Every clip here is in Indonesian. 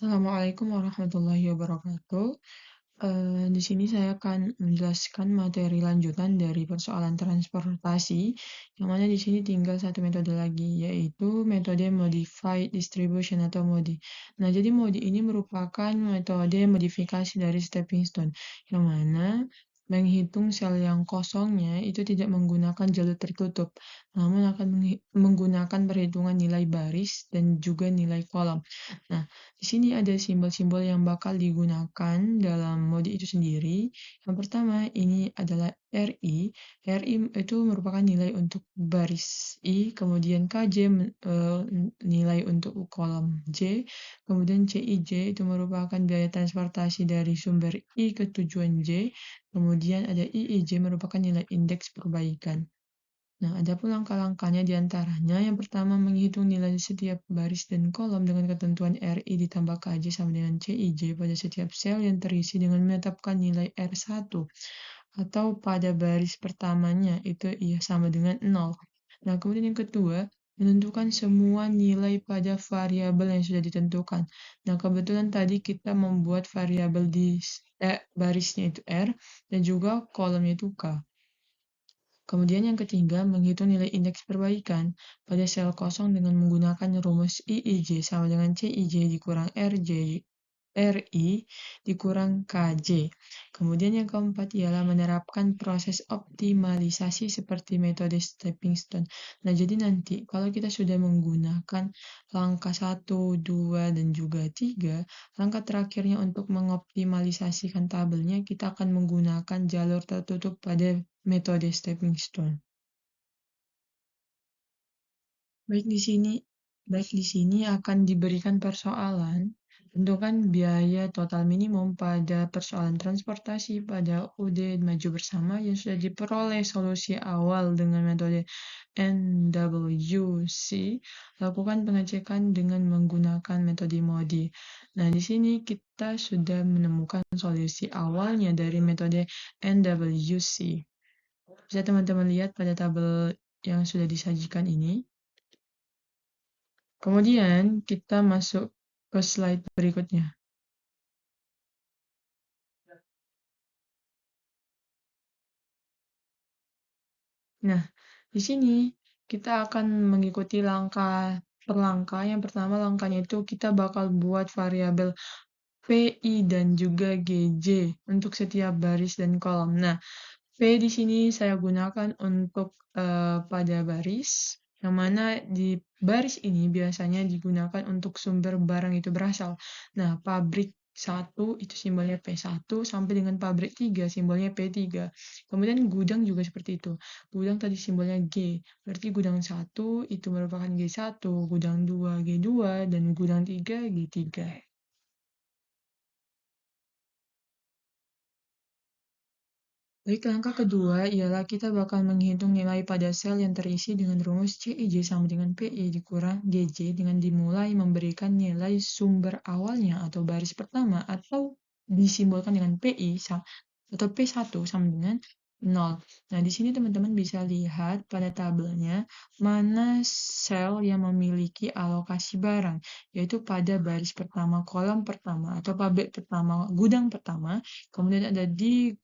Assalamualaikum warahmatullahi wabarakatuh. Di sini saya akan menjelaskan materi lanjutan dari persoalan transportasi, yang mana di sini tinggal satu metode lagi, yaitu metode modified distribution atau MODI. Nah, jadi MODI ini merupakan metode modifikasi dari stepping stone, yang mana menghitung sel yang kosongnya itu tidak menggunakan jalur tertutup, namun akan menggunakan perhitungan nilai baris dan juga nilai kolom. Nah, di sini ada simbol-simbol yang bakal digunakan dalam mode itu sendiri. Yang pertama, ini adalah RI. RI itu merupakan nilai untuk baris I, kemudian KJ nilai untuk kolom J, kemudian CIJ itu merupakan biaya transportasi dari sumber I ke tujuan J, kemudian ada IIJ merupakan nilai indeks perbaikan. Nah, ada pun langkah-langkahnya di antaranya. Yang pertama, menghitung nilai setiap baris dan kolom dengan ketentuan RI ditambah KJ sama dengan CIJ pada setiap sel yang terisi dengan menetapkan nilai R1 atau pada baris pertamanya itu sama dengan 0. Nah, kemudian yang kedua, menentukan semua nilai pada variabel yang sudah ditentukan. Nah, kebetulan tadi kita membuat variabel di barisnya itu R dan juga kolomnya itu K. Kemudian yang ketiga, menghitung nilai indeks perbaikan pada sel kosong dengan menggunakan rumus IIJ sama dengan CIJ dikurang RI dikurang KJ. Kemudian yang keempat ialah menerapkan proses optimalisasi seperti metode stepping stone. Nah, jadi nanti kalau kita sudah menggunakan langkah 1, 2, dan juga 3, langkah terakhirnya untuk mengoptimalisasikan tabelnya, kita akan menggunakan jalur tertutup pada metode stepping stone. Baik di sini, baik di sini akan diberikan persoalan. Tentukan biaya total minimum pada persoalan transportasi pada UD maju bersama yang sudah diperoleh solusi awal dengan metode NWC. Lakukan pengecekan dengan menggunakan metode MODI. Nah, di sini kita sudah menemukan solusi awalnya dari metode NWC. Bisa teman-teman lihat pada tabel yang sudah disajikan ini. Kemudian kita masuk ke slide berikutnya. Nah, di sini kita akan mengikuti langkah per langkah. Yang pertama langkahnya itu kita bakal buat variabel PI dan juga GJ untuk setiap baris dan kolom. Nah, P di sini saya gunakan untuk pada baris, yang mana di baris ini biasanya digunakan untuk sumber barang itu berasal. Nah, pabrik 1 itu simbolnya P1 sampai dengan pabrik 3 simbolnya P3. Kemudian gudang juga seperti itu. Gudang tadi simbolnya G, berarti gudang 1 itu merupakan G1, gudang 2 G2, dan gudang 3 G3. Baik, langkah kedua ialah kita bakal menghitung nilai pada sel yang terisi dengan rumus CIJ sama dengan PI dikurang GJ dengan dimulai memberikan nilai sumber awalnya atau baris pertama atau disimbolkan dengan PI atau P1 sama dengan 0. Nah, di sini teman-teman bisa lihat pada tabelnya mana sel yang memiliki alokasi barang, yaitu pada baris pertama, kolom pertama, atau pabrik pertama, gudang pertama, kemudian ada di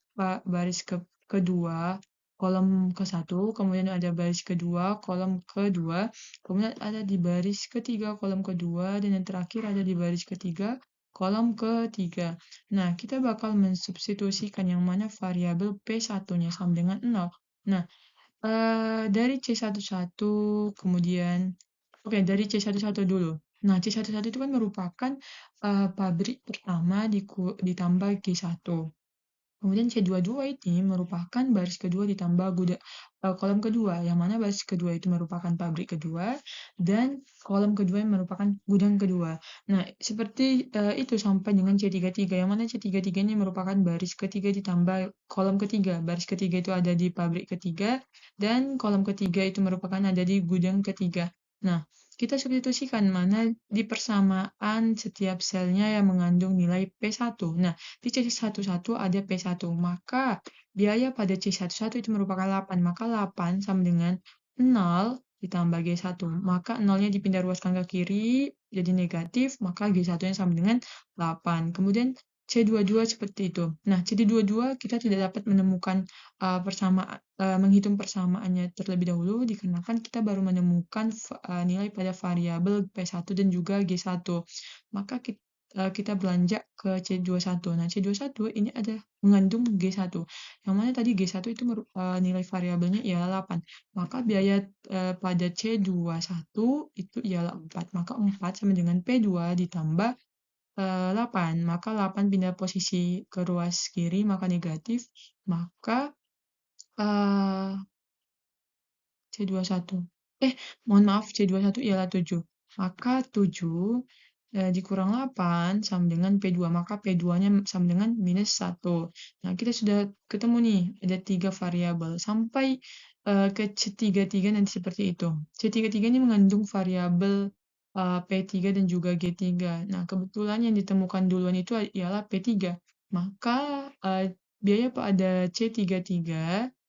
baris kedua, kolom ke-1, kemudian ada baris kedua, kolom kedua, kemudian ada di baris ketiga, kolom kedua, dan yang terakhir ada di baris ketiga, kolom ketiga. Nah, kita bakal mensubstitusikan yang mana variabel P1-nya sama dengan 0. Nah, dari C11 kemudian, dari C11 dulu. Nah, C11 itu kan merupakan pabrik pertama ditambah G1. Kemudian C22 ini merupakan baris kedua ditambah kolom kedua, yang mana baris kedua itu merupakan pabrik kedua, dan kolom kedua yang merupakan gudang kedua. Nah, seperti itu sampai dengan C33, yang mana C33 ini merupakan baris ketiga ditambah kolom ketiga. Baris ketiga itu ada di pabrik ketiga, dan kolom ketiga itu merupakan ada di gudang ketiga. Nah, kita substitusikan mana di persamaan setiap selnya yang mengandung nilai P1. Nah, di C11 ada P1, maka biaya pada C11 itu merupakan 8, maka 8 sama dengan 0 ditambah G1. Maka nolnya dipindah ruaskan ke kiri, jadi negatif, maka G1-nya sama dengan 8. Kemudian C22 seperti itu. Nah, C22 kita tidak dapat menemukan menghitung persamaannya terlebih dahulu dikarenakan kita baru menemukan nilai pada variabel P1 dan juga G1. Maka kita beranjak ke C21. Nah, C21 ini ada mengandung G1. Yang mana tadi G1 itu nilai variabelnya ialah 8. Maka biaya pada C21 itu ialah 4. Maka 4 sama dengan P2 ditambah 8. Maka 8 pindah posisi ke ruas kiri, maka negatif. Maka eh, C21. Mohon maaf, C21 ialah 7. Maka 7 dikurang 8 sama dengan P2. Maka P2-nya sama dengan minus 1. Nah, kita sudah ketemu nih, ada 3 variabel. Sampai ke C33 nanti seperti itu. C33 ini mengandung variabel P3 dan juga G3. Nah, kebetulan yang ditemukan duluan itu ialah P3. Maka biaya pada C33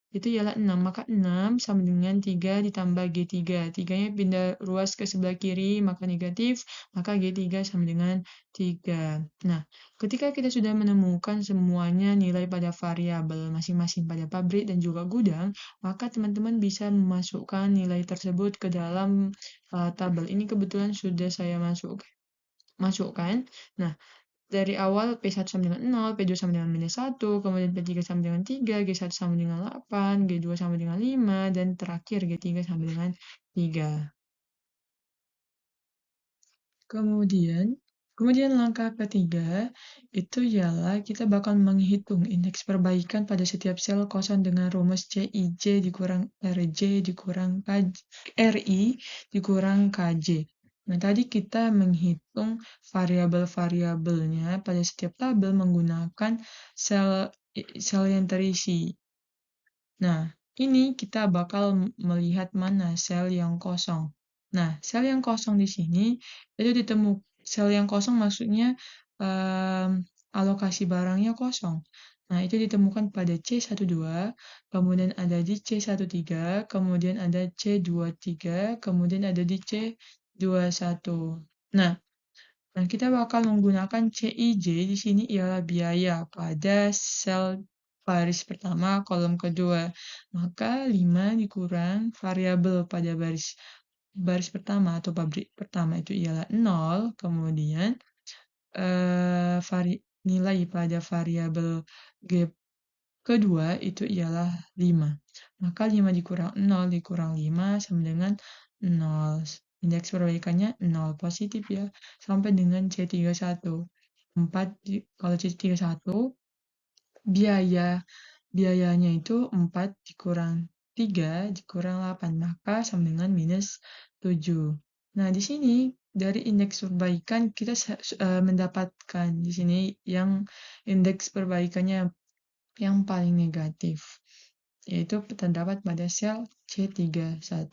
itu ialah 6. Maka 6 sama dengan 3 ditambah G3. 3-nya pindah ruas ke sebelah kiri, maka negatif, maka G3 sama dengan 3. Nah, ketika kita sudah menemukan semuanya nilai pada variabel masing-masing pada pabrik dan juga gudang, maka teman-teman bisa memasukkan nilai tersebut ke dalam tabel. Ini kebetulan sudah saya masukkan. Nah, dari awal P1 sama dengan 0, P2 sama dengan minus 1, kemudian P3 sama dengan 3, G1 sama dengan 8, G2 sama dengan 5, dan terakhir G3 sama dengan 3. Kemudian langkah ketiga itu ialah kita bakal menghitung indeks perbaikan pada setiap sel kosong dengan rumus CIJ dikurang RJ dikurang RI dikurang KJ. Nah, tadi kita menghitung variabel-variabelnya pada setiap tabel menggunakan sel yang terisi. Nah, ini kita bakal melihat mana sel yang kosong. Nah, sel yang kosong di sini itu sel yang kosong maksudnya alokasi barangnya kosong. Nah, itu ditemukan pada C12, kemudian ada di C13, kemudian ada C23, kemudian ada di C21. Nah, kita bakal menggunakan CIJ di sini ialah biaya pada sel baris pertama, kolom kedua. Maka 5 dikurang variabel pada baris pertama atau pabrik pertama itu ialah 0, kemudian nilai pada variabel G kedua itu ialah 5. Maka 5 dikurang 0 dikurang 5 sama dengan 0. Indeks perbaikannya 0 positif ya. Sampai dengan C31. Kalau C31 biayanya itu 4 dikurang 3 dikurang 8. Maka sama dengan minus 7. Nah, di sini dari indeks perbaikan kita mendapatkan di sini yang indeks perbaikannya yang paling negatif, yaitu terdapat pada sel C31.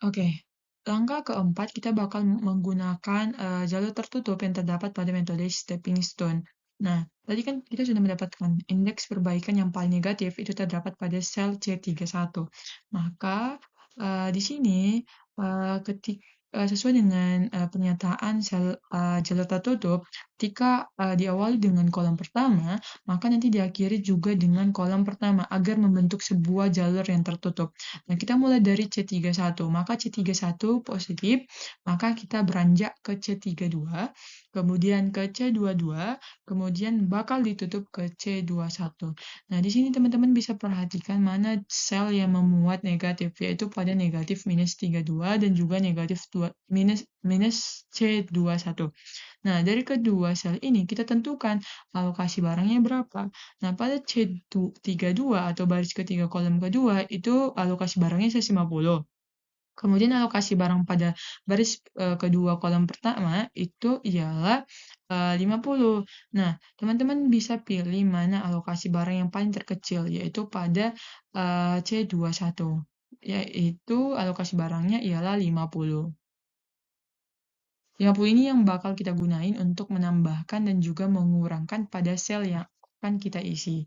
Oke, langkah keempat kita bakal menggunakan jalur tertutup yang terdapat pada metode stepping stone. Nah, tadi kan kita sudah mendapatkan indeks perbaikan yang paling negatif itu terdapat pada sel C31. Maka di sini sesuai dengan pernyataan jalur tertutup, ketika diawali dengan kolom pertama, maka nanti diakhiri juga dengan kolom pertama agar membentuk sebuah jalur yang tertutup. Nah, kita mulai dari C31, maka C31 positif, maka kita beranjak ke C32, kemudian ke C22, kemudian bakal ditutup ke C21. Nah, di sini teman-teman bisa perhatikan mana sel yang memuat negatif, yaitu pada negatif minus 32 dan juga negatif minus C21. Nah, dari kedua sel ini kita tentukan alokasi barangnya berapa. Nah, pada C32 atau baris ketiga kolom kedua itu alokasi barangnya 150. Kemudian alokasi barang pada baris kedua kolom pertama itu ialah 50. Nah, teman-teman bisa pilih mana alokasi barang yang paling terkecil, yaitu pada C21, yaitu alokasi barangnya ialah 50. 50 ini yang bakal kita gunain untuk menambahkan dan juga mengurangkan pada sel yang akan kita isi.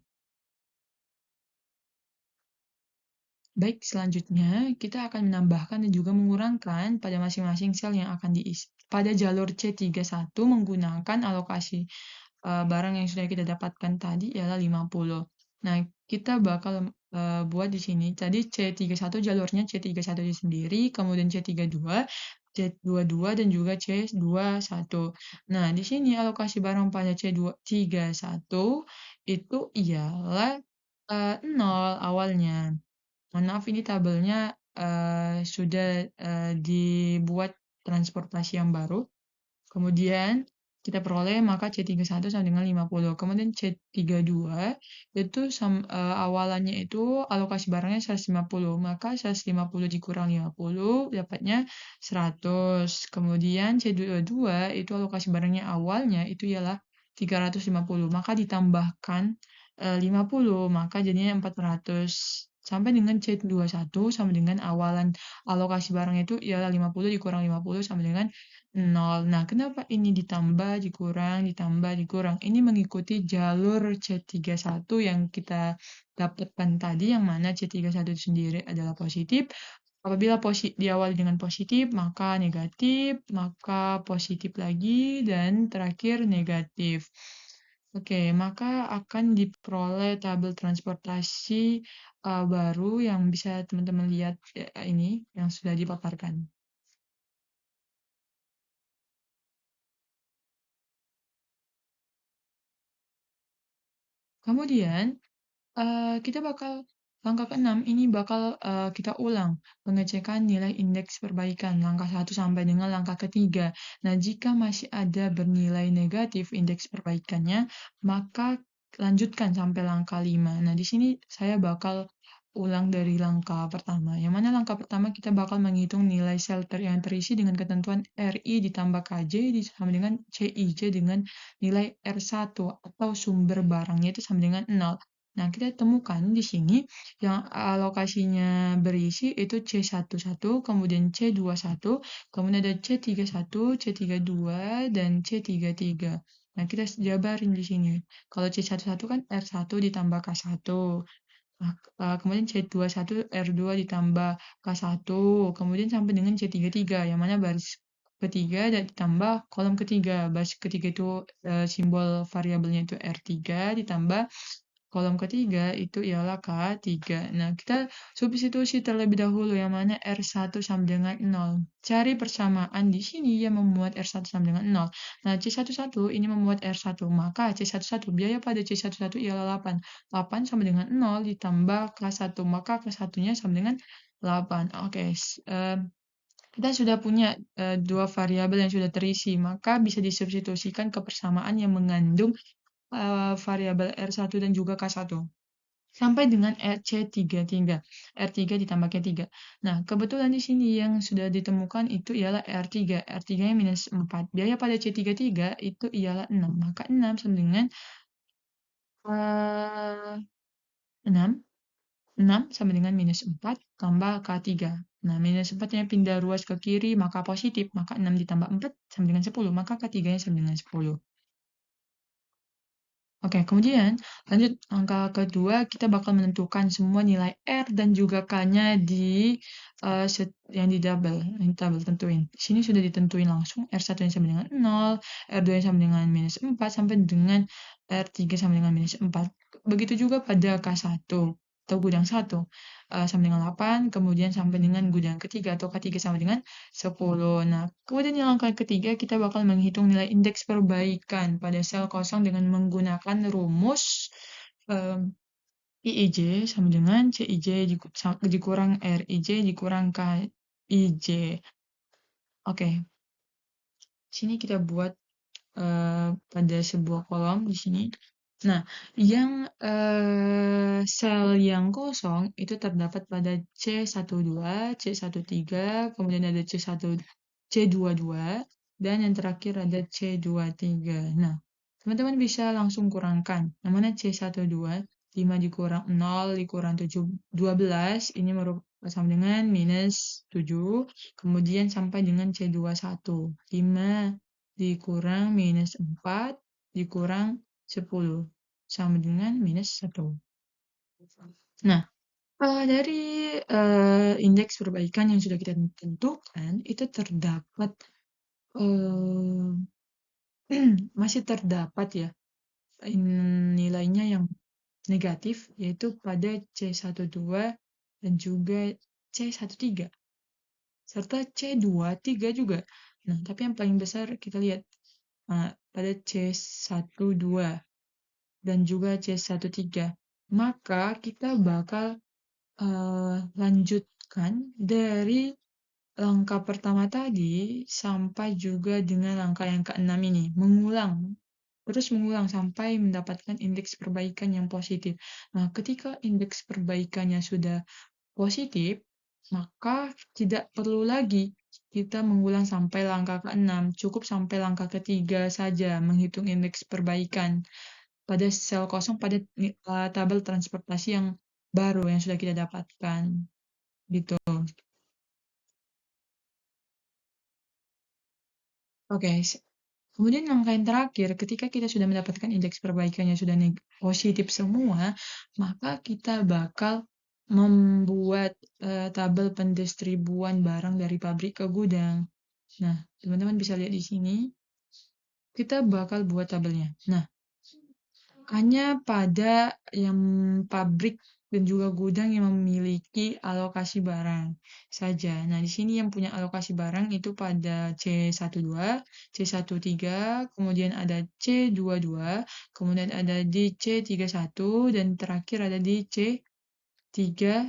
Baik, selanjutnya kita akan menambahkan dan juga mengurangkan pada masing-masing sel yang akan diisi. Pada jalur C31 menggunakan alokasi barang yang sudah kita dapatkan tadi ialah 50. Nah, kita bakal buat di sini tadi C31 jalurnya C31 itu sendiri, kemudian C32, C22 dan juga C21. Nah, di sini alokasi barang pada C31 itu ialah 0 awalnya. Mohon maaf ini tabelnya sudah dibuat transportasi yang baru. Kemudian kita peroleh maka C31 sama dengan 50. Kemudian C32 itu awalannya itu alokasi barangnya 150. Maka 150 dikurang 50 dapatnya 100. Kemudian C22 itu alokasi barangnya awalnya itu ialah 350. Maka ditambahkan 50 maka jadinya 400. Sampai dengan C21 sama dengan awalan alokasi barang itu ialah 50 dikurang 50 sama dengan 0. Nah, kenapa ini ditambah, dikurang, ditambah, dikurang? Ini mengikuti jalur C31 yang kita dapatkan tadi, yang mana C31 itu sendiri adalah positif. Apabila diawali dengan positif, maka negatif, maka positif lagi, dan terakhir negatif. Oke, maka akan diperoleh tabel transportasi baru yang bisa teman-teman lihat ini, yang sudah dipaparkan. Kemudian, kita bakal langkah ke-6 ini bakal, kita ulang pengecekan nilai indeks perbaikan langkah 1 sampai dengan langkah ketiga. Nah, jika masih ada bernilai negatif indeks perbaikannya, maka lanjutkan sampai langkah 5. Nah, di sini saya bakal ulang dari langkah pertama, yang mana langkah pertama kita bakal menghitung nilai shelter yang terisi dengan ketentuan RI ditambah KJ sama dengan CIJ dengan nilai R1 atau sumber barangnya itu sama dengan 0. Nah, kita temukan di sini yang alokasinya berisi itu C11, kemudian C21, kemudian ada C31, C32, dan C33. Nah, kita jabarin di sini. Kalau C11 kan R1 ditambah K1. Nah, kemudian C21 R2 ditambah K1, kemudian sampai dengan C33, yang mana baris ketiga dan ditambah kolom ketiga. Baris ketiga itu simbol variabelnya itu R3 ditambah kolom ketiga itu ialah K3. Nah, kita substitusi terlebih dahulu yang mana R1 sama dengan 0. Cari persamaan di sini yang membuat R1 sama dengan 0. Nah, C11 ini membuat R1, maka C11 biaya pada C11 ialah 8. 8 sama dengan 0 ditambah K1, maka K1-nya sama dengan 8. Oke, kita sudah punya dua variabel yang sudah terisi, maka bisa disubstitusikan ke persamaan yang mengandung variabel R1 dan juga K1 sampai dengan C33, R3 ditambah K3. Nah, kebetulan di sini yang sudah ditemukan itu ialah R3, R3-nya minus 4. Biaya pada C33 itu ialah 6, maka 6 sama dengan 6, 6 sama dengan minus 4 tambah K3. Nah, minus 4-nya pindah ruas ke kiri, maka positif, maka 6 ditambah 4 sama dengan 10, maka K3-nya sama dengan 10. Oke, kemudian lanjut angka kedua, kita bakal menentukan semua nilai R dan juga K-nya di yang di double, yang di tabel tentuin. Di sini sudah ditentuin langsung R1 yang sama dengan 0, R2 yang sama dengan minus 4, sampai dengan R3 sama dengan minus 4. Begitu juga pada K1 atau gudang 1 sama dengan 8, kemudian sampai dengan gudang ketiga atau K3 sama dengan 10. Nah, kemudian yang langkah ketiga, kita bakal menghitung nilai indeks perbaikan pada sel kosong dengan menggunakan rumus IIJ sama dengan CIJ dikurang RIJ dikurang KIJ. Oke, sini kita buat pada sebuah kolom di sini. Nah, yang sel yang kosong itu terdapat pada C12, C13, kemudian ada C22, dan yang terakhir ada C23. Nah, teman-teman bisa langsung kurangkan. Yang mana C12, 5 dikurang 0 dikurang 12, ini merupakan sama dengan minus 7. Kemudian sampai dengan C21, 5 dikurang minus 4 dikurang 10 sama dengan minus 1. Nah, Dari, indeks perbaikan yang sudah kita tentukan, itu terdapat, eee, masih terdapat ya, nilainya yang negatif, yaitu pada C12 dan juga C13, serta C23 juga. Nah, tapi yang paling besar kita lihat, pada C12 dan juga C13. Maka kita bakal, lanjutkan dari langkah pertama tadi sampai juga dengan langkah yang keenam ini, terus mengulang sampai mendapatkan indeks perbaikan yang positif. Nah, ketika indeks perbaikannya sudah positif, maka tidak perlu lagi kita mengulang sampai langkah keenam, cukup sampai langkah ketiga saja menghitung indeks perbaikan pada sel kosong pada tabel transportasi yang baru yang sudah kita dapatkan, gitu. Oke, kemudian langkah yang terakhir, ketika kita sudah mendapatkan indeks perbaikan yang sudah positif semua, maka kita bakal membuat tabel pendistribuan barang dari pabrik ke gudang. Nah, teman-teman bisa lihat di sini, kita bakal buat tabelnya. Nah, hanya pada yang pabrik dan juga gudang yang memiliki alokasi barang saja. Nah, di sini yang punya alokasi barang itu pada C12, C13, kemudian ada C22, kemudian ada di C31, dan terakhir ada di C33.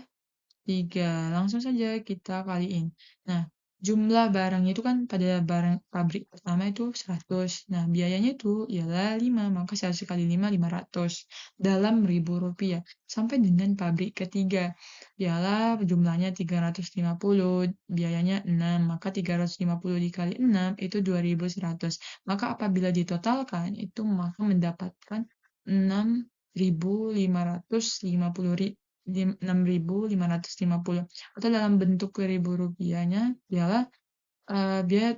Langsung saja kita kaliin. Nah, jumlah barangnya itu kan pada barang pabrik pertama itu 100. Nah, biayanya itu ialah 5, maka 100 kali 5, 500 dalam ribu rupiah. Sampai dengan pabrik ketiga, ialah jumlahnya 350, biayanya 6, maka 350 dikali 6 itu 2.100. Maka apabila ditotalkan, itu maka mendapatkan 6.550 6.550, atau dalam bentuk ribu rupiahnya ialah biaya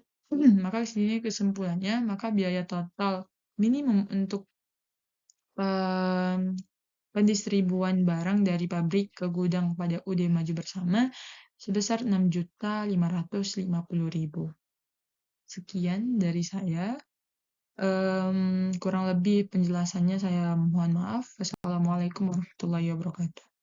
maka di sini kesimpulannya, maka biaya total minimum untuk pendistribuan barang dari pabrik ke gudang pada UD Maju Bersama sebesar 6.550.000. Sekian dari saya. Kurang lebih penjelasannya saya mohon maaf. Wassalamualaikum warahmatullahi wabarakatuh.